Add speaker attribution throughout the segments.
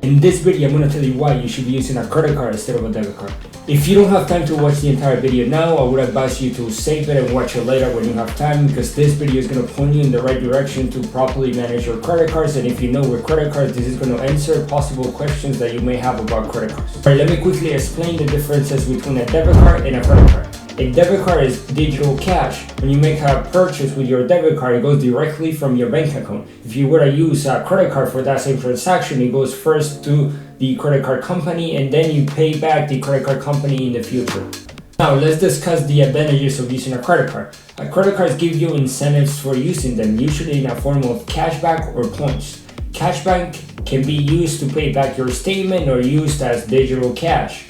Speaker 1: In this video, I'm going to tell you why you should be using a credit card instead of a debit card. If you don't have time to watch the entire video now, I would advise you to save it and watch it later when you have time, because this video is going to point you in the right direction to properly manage your credit cards. And if you know with credit cards, this is going to answer possible questions that you may have about credit cards. Alright, let me quickly explain the differences between a debit card and a credit card. A debit card is digital cash. When you make a purchase with your debit card, it goes directly from your bank account. If you were to use a credit card for that same transaction, it goes first to the credit card company and then you pay back the credit card company in the future. Now let's discuss the advantages of using a credit card. Credit cards give you incentives for using them, usually in a form of cashback or points. Cashback can be used to pay back your statement or used as digital cash.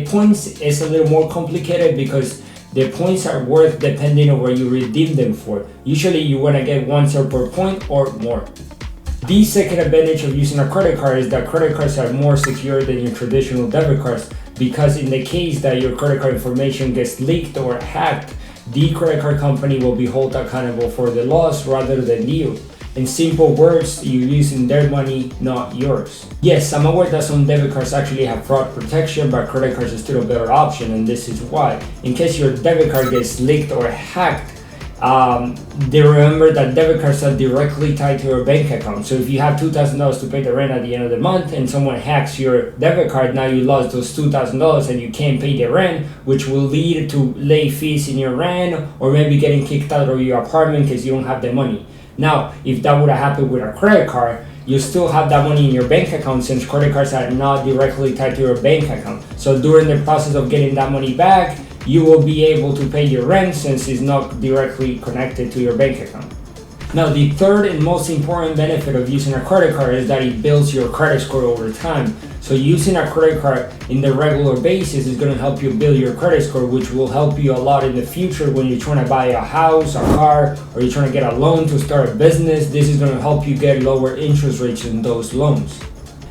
Speaker 1: Points is a little more complicated because the points are worth depending on what you redeem them for. Usually you want to get 1 cent per point or more. The second advantage of using a credit card is that credit cards are more secure than your traditional debit cards, because in the case that your credit card information gets leaked or hacked, the credit card company will be held accountable for the loss rather than you. In simple words, you're using their money, not yours. Yes, I'm aware that some debit cards actually have fraud protection, but credit cards is still a better option, and this is why. In case your debit card gets leaked or hacked, they remember that debit cards are directly tied to your bank account. So if you have $2,000 to pay the rent at the end of the month and someone hacks your debit card, now you lost those $2,000 and you can't pay the rent, which will lead to late fees in your rent or maybe getting kicked out of your apartment because you don't have the money. Now, if that would have happened with a credit card, you still have that money in your bank account since credit cards are not directly tied to your bank account. So during the process of getting that money back, you will be able to pay your rent since it's not directly connected to your bank account. Now, the third and most important benefit of using a credit card is that it builds your credit score over time. So using a credit card in the regular basis is going to help you build your credit score, which will help you a lot in the future when you're trying to buy a house, a car, or you're trying to get a loan to start a business. This is going to help you get lower interest rates in those loans.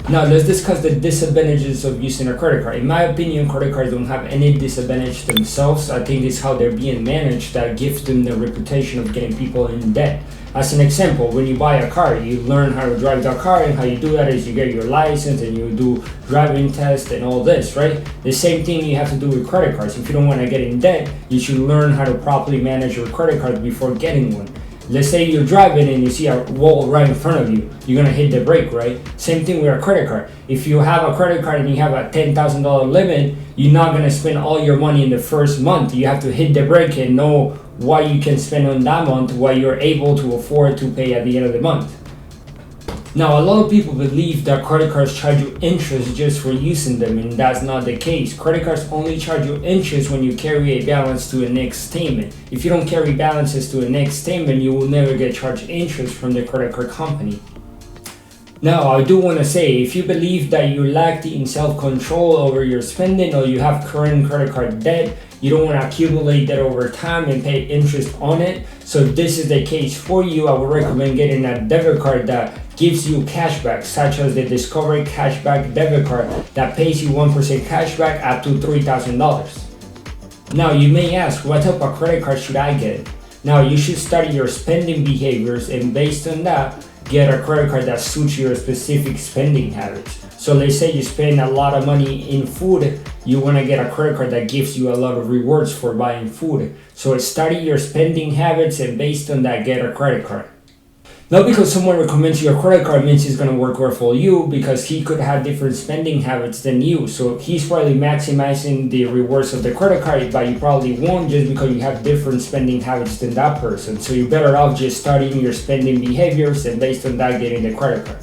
Speaker 1: Now let's discuss the disadvantages of using a credit card. In my opinion, credit cards don't have any disadvantage themselves. I think it's how they're being managed that gives them the reputation of getting people in debt. As an example, when you buy a car, you learn how to drive that car, and how you do that is you get your license and you do driving tests and all this, right? The same thing you have to do with credit cards. If you don't want to get in debt, you should learn how to properly manage your credit card before getting one. Let's say you're driving and you see a wall right in front of you. You're going to hit the brake, right? Same thing with a credit card. If you have a credit card and you have a $10,000 limit, you're not going to spend all your money in the first month. You have to hit the brake and know what you can spend on that month, what you're able to afford to pay at the end of the month. Now, a lot of people believe that credit cards charge you interest just for using them, and that's not the case. Credit cards only charge you interest when you carry a balance to a next statement. If you don't carry balances to a next statement, you will never get charged interest from the credit card company. Now, I do want to say, if you believe that you lack the self-control over your spending or you have current credit card debt, you don't want to accumulate that over time and pay interest on it. So if this is the case for you, I would recommend getting a debit card that gives you cashback, such as the Discover Cashback debit card that pays you 1% cashback up to $3,000. Now you may ask, what type of credit card should I get? Now you should study your spending behaviors, and based on that, get a credit card that suits your specific spending habits. So let's say you spend a lot of money in food, you want to get a credit card that gives you a lot of rewards for buying food. So study your spending habits, and based on that, get a credit card. Not because someone recommends you a credit card means it's going to work well for you, because he could have different spending habits than you. So he's probably maximizing the rewards of the credit card, but you probably won't just because you have different spending habits than that person. So you're better off just studying your spending behaviors and based on that getting the credit card.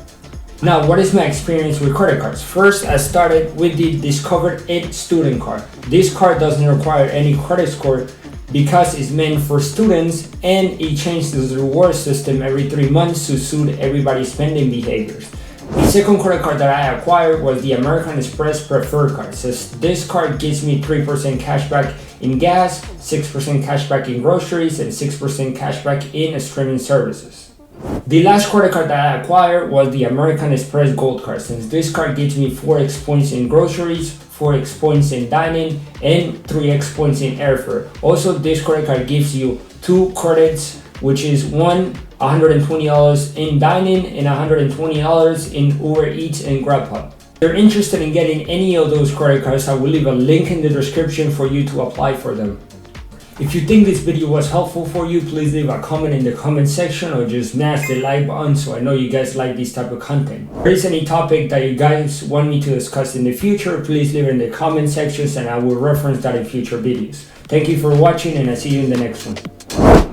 Speaker 1: Now, what is my experience with credit cards? First, I started with the Discover It student card. This card doesn't require any credit score because it's meant for students, and it changes the reward system every 3 months to suit everybody's spending behaviors. The second credit card that I acquired was the American Express Preferred card. Says this card gives me 3% cashback in gas, 6% cashback in groceries, and 6% cashback in streaming services. The last credit card that I acquired was the American Express Gold card, since this card gives me 4x points in groceries, 4x points in dining, and 3x points in airfare. Also, this credit card gives you 2 credits, which is 1 $120 in dining, and $120 in Uber Eats and Grubhub. If you're interested in getting any of those credit cards, I will leave a link in the description for you to apply for them. If you think this video was helpful for you, please leave a comment in the comment section or just smash the like button so I know you guys like this type of content. If there is any topic that you guys want me to discuss in the future, please leave it in the comment sections and I will reference that in future videos. Thank you for watching and I'll see you in the next one.